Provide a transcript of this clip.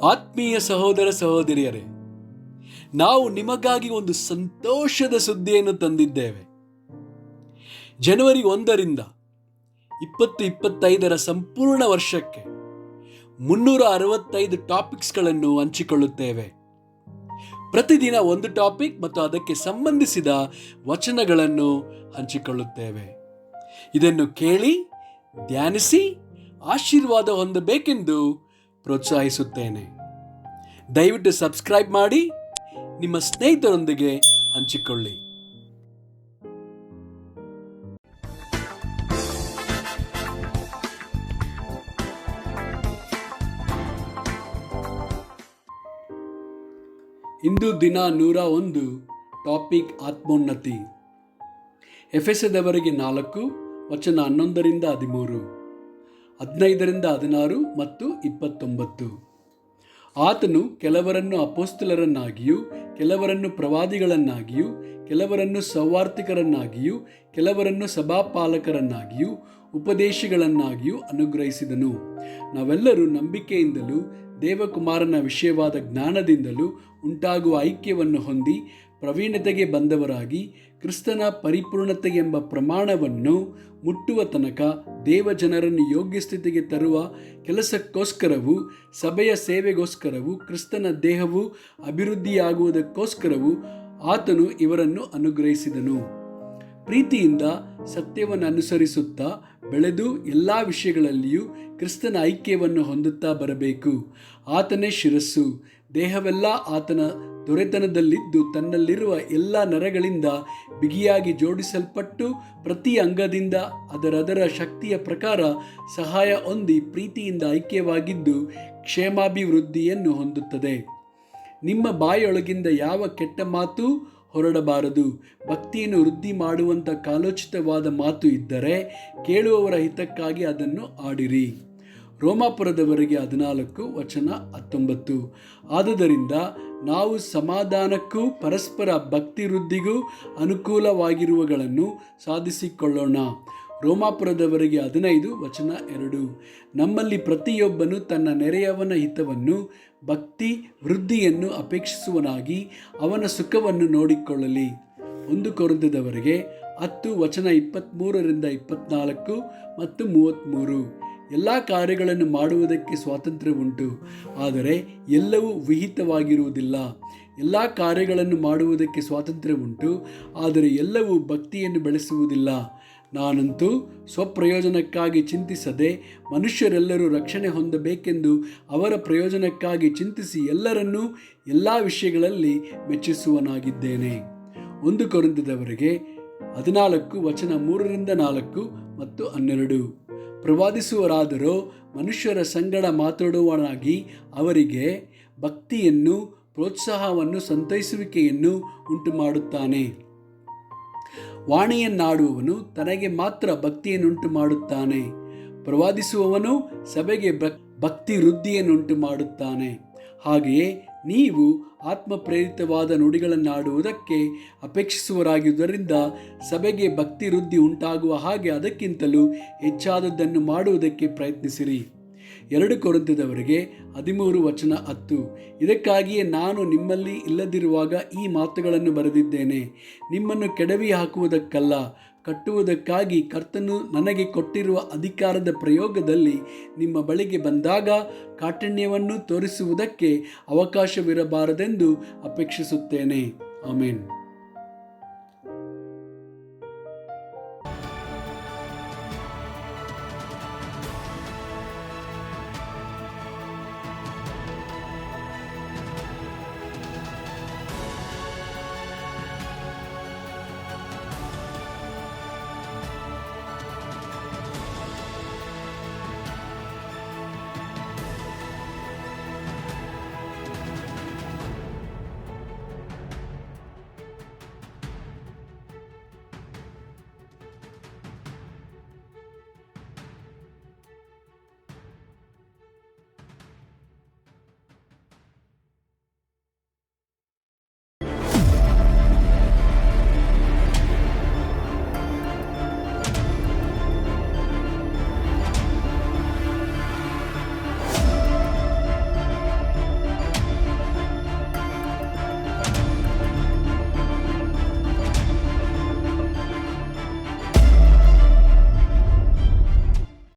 ಆತ್ಮೀಯ ಸಹೋದರ ಸಹೋದರಿಯರೇ, ನಾವು ನಿಮಗಾಗಿ ಒಂದು ಸಂತೋಷದ ಸುದ್ದಿಯನ್ನು ತಂದಿದ್ದೇವೆ. ಜನವರಿ 1ರಿಂದ 2025 ಸಂಪೂರ್ಣ ವರ್ಷಕ್ಕೆ 365 ಟಾಪಿಕ್ಸ್ಗಳನ್ನು ಹಂಚಿಕೊಳ್ಳುತ್ತೇವೆ. ಪ್ರತಿದಿನ ಒಂದು ಟಾಪಿಕ್ ಮತ್ತು ಅದಕ್ಕೆ ಸಂಬಂಧಿಸಿದ ವಚನಗಳನ್ನು ಹಂಚಿಕೊಳ್ಳುತ್ತೇವೆ. ಇದನ್ನು ಕೇಳಿ ಧ್ಯಾನಿಸಿ ಆಶೀರ್ವಾದ ಹೊಂದಬೇಕೆಂದು ಪ್ರೋತ್ಸಾಹಿಸುತ್ತೇನೆ. ದಯವಿಟ್ಟು ಸಬ್ಸ್ಕ್ರೈಬ್ ಮಾಡಿ ನಿಮ್ಮ ಸ್ನೇಹಿತರೊಂದಿಗೆ ಹಂಚಿಕೊಳ್ಳಿ. ಇಂದು ದಿನ 101 ಟಾಪಿಕ್ ಆತ್ಮೋನ್ನತಿ. ಎಫೆಸದವರಿಗೆ 4 ವಚನ 11ರಿಂದ 13, 15ರಿಂದ 16 ಮತ್ತು 29. ಆತನು ಕೆಲವರನ್ನು ಅಪೊಸ್ತಲರನ್ನಾಗಿಯೂ, ಕೆಲವರನ್ನು ಪ್ರವಾದಿಗಳನ್ನಾಗಿಯೂ, ಕೆಲವರನ್ನು ಸೌವಾರ್ತಿಕರನ್ನಾಗಿಯೂ, ಕೆಲವರನ್ನು ಸಭಾಪಾಲಕರನ್ನಾಗಿಯೂ, ಉಪದೇಶಿಗಳನ್ನಾಗಿಯೂ ಅನುಗ್ರಹಿಸಿದನು. ನಾವೆಲ್ಲರೂ ನಂಬಿಕೆಯಿಂದಲೂ ದೇವಕುಮಾರನ ವಿಷಯವಾದ ಜ್ಞಾನದಿಂದಲೂ ಉಂಟಾಗುವ ಐಕ್ಯವನ್ನು ಹೊಂದಿ ಪ್ರವೀಣತೆಗೆ ಬಂದವರಾಗಿ ಕ್ರಿಸ್ತನ ಪರಿಪೂರ್ಣತೆ ಎಂಬ ಪ್ರಮಾಣವನ್ನು ಮುಟ್ಟುವ ತನಕ ದೇವಜನರನ್ನು ಯೋಗ್ಯ ಸ್ಥಿತಿಗೆ ತರುವ ಕೆಲಸಕ್ಕೋಸ್ಕರವೂ, ಸಭೆಯ ಸೇವೆಗೋಸ್ಕರವೂ, ಕ್ರಿಸ್ತನ ದೇಹವು ಅಭಿವೃದ್ಧಿಯಾಗುವುದಕ್ಕೋಸ್ಕರವೂ ಆತನು ಇವರನ್ನು ಅನುಗ್ರಹಿಸಿದನು. ಪ್ರೀತಿಯಿಂದ ಸತ್ಯವನ್ನು ಅನುಸರಿಸುತ್ತಾ ಬೆಳೆದು ಎಲ್ಲ ವಿಷಯಗಳಲ್ಲಿಯೂ ಕ್ರಿಸ್ತನ ಐಕ್ಯವನ್ನು ಹೊಂದುತ್ತಾ ಬರಬೇಕು. ಆತನೇ ಶಿರಸ್ಸು. ದೇಹವೆಲ್ಲ ಆತನ ದೊರೆತನದಲ್ಲಿದ್ದು ತನ್ನಲ್ಲಿರುವ ಎಲ್ಲ ನರಗಳಿಂದ ಬಿಗಿಯಾಗಿ ಜೋಡಿಸಲ್ಪಟ್ಟು ಪ್ರತಿ ಅಂಗದಿಂದ ಅದರದರ ಶಕ್ತಿಯ ಪ್ರಕಾರ ಸಹಾಯ ಹೊಂದಿ ಪ್ರೀತಿಯಿಂದ ಐಕ್ಯವಾಗಿದ್ದು ಕ್ಷೇಮಾಭಿವೃದ್ಧಿಯನ್ನು ಹೊಂದುತ್ತದೆ. ನಿಮ್ಮ ಬಾಯೊಳಗಿಂದ ಯಾವ ಕೆಟ್ಟ ಮಾತು ಹೊರಡಬಾರದು. ಭಕ್ತಿಯನ್ನು ವೃದ್ಧಿ ಮಾಡುವಂಥ ಕಾಲೋಚಿತವಾದ ಮಾತು ಇದ್ದರೆ ಕೇಳುವವರ ಹಿತಕ್ಕಾಗಿ ಅದನ್ನು ಆಡಿರಿ. ರೋಮಾಪುರದವರಿಗೆ 14 ವಚನ 19. ಆದುದರಿಂದ ನಾವು ಸಮಾಧಾನಕ್ಕೂ ಪರಸ್ಪರ ಭಕ್ತಿ ವೃದ್ಧಿಗೂ ಅನುಕೂಲವಾಗಿರುವಗಳನ್ನು ಸಾಧಿಸಿಕೊಳ್ಳೋಣ. ರೋಮಾಪುರದವರಿಗೆ 15 ವಚನ 2. ನಮ್ಮಲ್ಲಿ ಪ್ರತಿಯೊಬ್ಬನು ತನ್ನ ನೆರೆಯವನ ಹಿತವನ್ನು, ಭಕ್ತಿ ವೃದ್ಧಿಯನ್ನು ಅಪೇಕ್ಷಿಸುವನಾಗಿ ಅವನ ಸುಖವನ್ನು ನೋಡಿಕೊಳ್ಳಲಿ. 1 ಕೊರಿಂಥದವರಿಗೆ 10 ವಚನ 23ರಿಂದ 24 ಮತ್ತು 33. ಎಲ್ಲ ಕಾರ್ಯಗಳನ್ನು ಮಾಡುವುದಕ್ಕೆ ಸ್ವಾತಂತ್ರ್ಯ ಉಂಟು, ಆದರೆ ಎಲ್ಲವೂ ವಿಹಿತವಾಗಿರುವುದಿಲ್ಲ. ಎಲ್ಲ ಕಾರ್ಯಗಳನ್ನು ಮಾಡುವುದಕ್ಕೆ ಸ್ವಾತಂತ್ರ್ಯ ಉಂಟು, ಆದರೆ ಎಲ್ಲವೂ ಭಕ್ತಿಯನ್ನು ಬೆಳೆಸುವುದಿಲ್ಲ. ನಾನಂತೂ ಸ್ವಪ್ರಯೋಜನಕ್ಕಾಗಿ ಚಿಂತಿಸದೆ ಮನುಷ್ಯರೆಲ್ಲರೂ ರಕ್ಷಣೆ ಹೊಂದಬೇಕೆಂದು ಅವರ ಪ್ರಯೋಜನಕ್ಕಾಗಿ ಚಿಂತಿಸಿ ಎಲ್ಲರನ್ನೂ ಎಲ್ಲ ವಿಷಯಗಳಲ್ಲಿ ಮೆಚ್ಚಿಸುವನಾಗಿದ್ದೇನೆ. 1 ಕೊರಿಂಥದವರಿಗೆ 14 ವಚನ 3ರಿಂದ 4 ಮತ್ತು 12. ಪ್ರವಾದಿಸುವರಾದರೋ ಮನುಷ್ಯರ ಸಂಗಡ ಮಾತಾಡುವವನಾಗಿ ಅವರಿಗೆ ಭಕ್ತಿಯನ್ನು, ಪ್ರೋತ್ಸಾಹವನ್ನು, ಸಂತೈಸುವಿಕೆಯನ್ನು ಉಂಟು ಮಾಡುತ್ತಾನೆ. ವಾಣಿಯನ್ನಾಡುವವನು ತನಗೆ ಮಾತ್ರ ಭಕ್ತಿಯನ್ನುಂಟು ಮಾಡುತ್ತಾನೆ. ಪ್ರವಾದಿಸುವವನು ಸಭೆಗೆ ಭಕ್ತಿ ವೃದ್ಧಿಯನ್ನುಂಟು ಮಾಡುತ್ತಾನೆ. ಹಾಗೆಯೇ ನೀವು ಆತ್ಮಪ್ರೇರಿತವಾದ ನುಡಿಗಳನ್ನಾಡುವುದಕ್ಕೆ ಅಪೇಕ್ಷಿಸುವರಾಗಿರುವುದರಿಂದ ಸಭೆಗೆ ಭಕ್ತಿ ವೃದ್ಧಿ ಉಂಟಾಗುವ ಹಾಗೆ ಅದಕ್ಕಿಂತಲೂ ಹೆಚ್ಚಾದದ್ದನ್ನು ಮಾಡುವುದಕ್ಕೆ ಪ್ರಯತ್ನಿಸಿರಿ. 2 ಕೊರಿಂಥದವರಿಗೆ 13 ವಚನ 10. ಇದಕ್ಕಾಗಿಯೇ ನಾನು ನಿಮ್ಮಲ್ಲಿ ಇಲ್ಲದಿರುವಾಗ ಈ ಮಾತುಗಳನ್ನು ಬರೆದಿದ್ದೇನೆ, ನಿಮ್ಮನ್ನು ಕೆಡವಿ ಹಾಕುವುದಕ್ಕಲ್ಲ, ಕಟ್ಟುವುದಕ್ಕಾಗಿ ಕರ್ತನು ನನಗೆ ಕೊಟ್ಟಿರುವ ಅಧಿಕಾರದ ಪ್ರಯೋಗದಲ್ಲಿ ನಿಮ್ಮ ಬಳಿಗೆ ಬಂದಾಗ ಕಾಠಿಣ್ಯವನ್ನು ತೋರಿಸುವುದಕ್ಕೆ ಅವಕಾಶವಿರಬಾರದೆಂದು ಅಪೇಕ್ಷಿಸುತ್ತೇನೆ. ಆಮೆನ್.